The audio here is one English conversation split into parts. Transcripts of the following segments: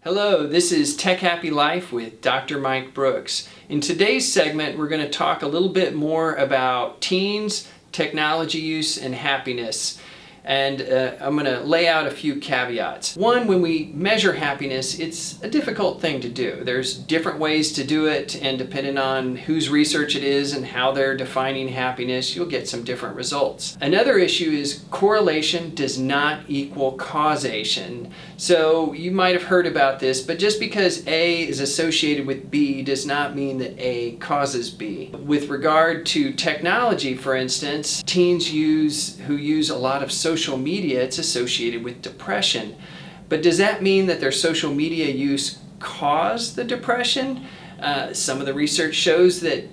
Hello, this is Tech Happy Life with Dr. Mike Brooks. In today's segment, we're going to talk a little bit more about teens, technology use, and happiness. And I'm going to lay out a few caveats. One, when we measure happiness, it's a difficult thing to do. There's different ways to do it, and depending on whose research it is and how they're defining happiness, you'll get some different results. Another issue is correlation does not equal causation. So you might have heard about this, but just because A is associated with B does not mean that A causes B. With regard to technology, for instance, teens who use a lot of social media, it's associated with depression. But does that mean that their social media use caused the depression? Some of the research shows that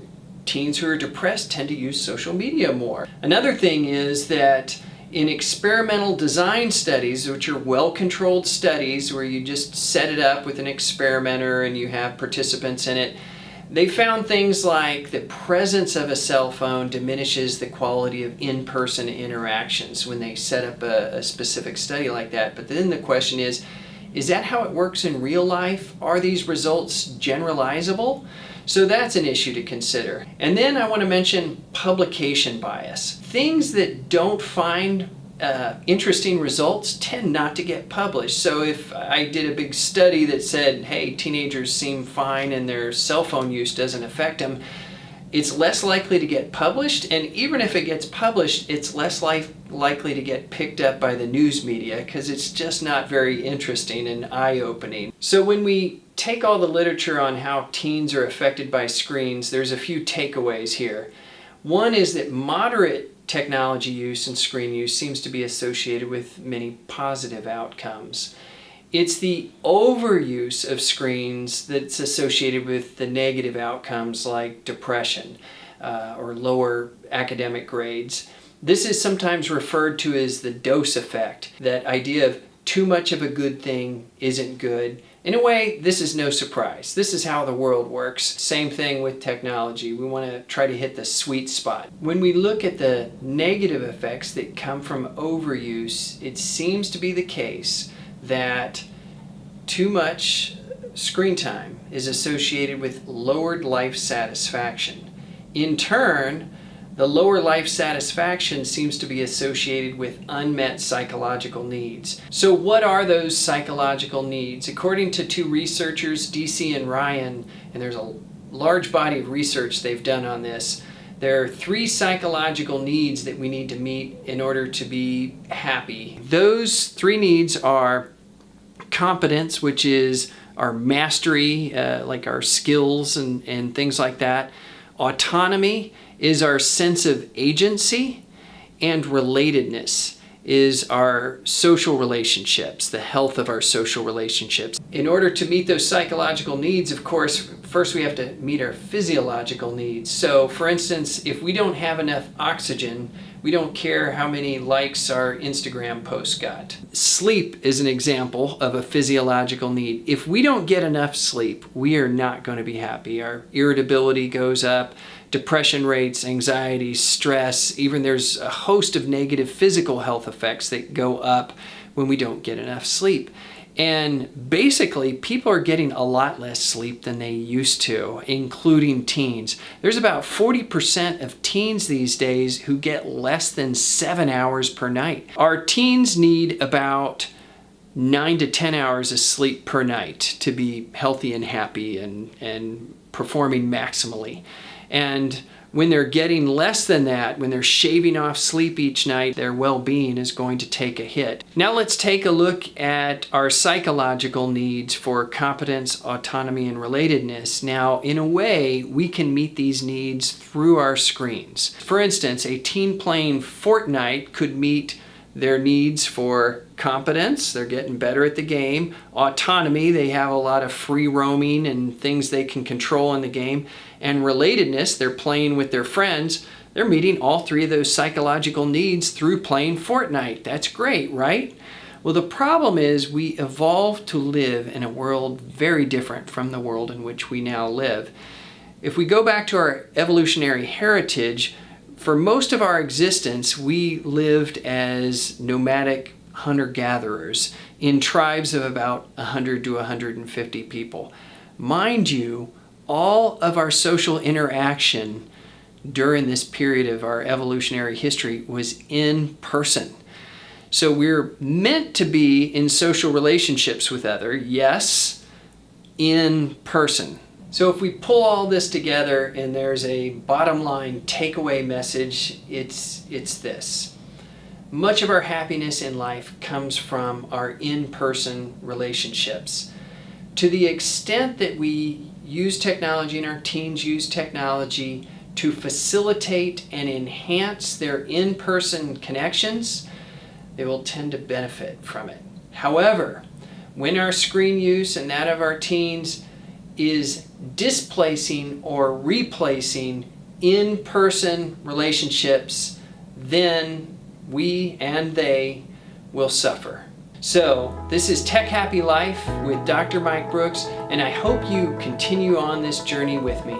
teens who are depressed tend to use social media more. Another thing is that in experimental design studies, which are well-controlled studies where you just set it up with an experimenter and you have participants in it, they found things like the presence of a cell phone diminishes the quality of in-person interactions when they set up a specific study like that. But then the question is that how it works in real life? Are these results generalizable? So that's an issue to consider. And then I want to mention publication bias. Things that don't find interesting results tend not to get published. So if I did a big study that said, hey, teenagers seem fine and their cell phone use doesn't affect them, it's less likely to get published, and even if it gets published, it's less likely to get picked up by the news media because it's just not very interesting and eye-opening. So when we take all the literature on how teens are affected by screens, there's a few takeaways here. One is that moderate technology use and screen use seems to be associated with many positive outcomes. It's the overuse of screens that's associated with the negative outcomes like depression or lower academic grades. This is sometimes referred to as the dose effect, that idea of too much of a good thing isn't good. In a way, this is no surprise. This is how the world works. Same thing with technology. We want to try to hit the sweet spot. When we look at the negative effects that come from overuse, it seems to be the case that too much screen time is associated with lowered life satisfaction. In turn, the lower life satisfaction seems to be associated with unmet psychological needs. So what are those psychological needs? According to two researchers, DC and Ryan, and there's a large body of research they've done on this, there are 3 psychological needs that we need to meet in order to be happy. Those 3 needs are competence, which is our mastery, like our skills and things like that. Autonomy is our sense of agency, and relatedness is our social relationships, the health of our social relationships. In order to meet those psychological needs, of course, first we have to meet our physiological needs. So, for instance, if we don't have enough oxygen, we don't care how many likes our Instagram post got. Sleep is an example of a physiological need. If we don't get enough sleep, we are not going to be happy. Our irritability goes up, depression rates, anxiety, stress, even there's a host of negative physical health effects that go up when we don't get enough sleep. And basically, people are getting a lot less sleep than they used to, including teens. There's about 40% of teens these days who get less than 7 hours per night. Our teens need about 9 to 10 hours of sleep per night to be healthy and happy and performing maximally. And when they're getting less than that, when they're shaving off sleep each night, their well-being is going to take a hit. Now let's take a look at our psychological needs for competence, autonomy, and relatedness. Now, in a way, we can meet these needs through our screens. For instance, a teen playing Fortnite could meet their needs for competence, they're getting better at the game. Autonomy, they have a lot of free roaming and things they can control in the game. And relatedness, they're playing with their friends. They're meeting all 3 of those psychological needs through playing Fortnite. That's great, right? Well, the problem is we evolved to live in a world very different from the world in which we now live. If we go back to our evolutionary heritage, for most of our existence, we lived as nomadic hunter-gatherers in tribes of about 100 to 150 people. Mind you, all of our social interaction during this period of our evolutionary history was in person. So we're meant to be in social relationships with others, yes, in person. So if we pull all this together and there's a bottom line takeaway message, it's this. Much of our happiness in life comes from our in-person relationships. To the extent that we use technology and our teens use technology to facilitate and enhance their in-person connections, they will tend to benefit from it. However, when our screen use and that of our teens is displacing or replacing in-person relationships, then we and they will suffer. So this is Tech Happy Life with Dr. Mike Brooks, and I hope you continue on this journey with me.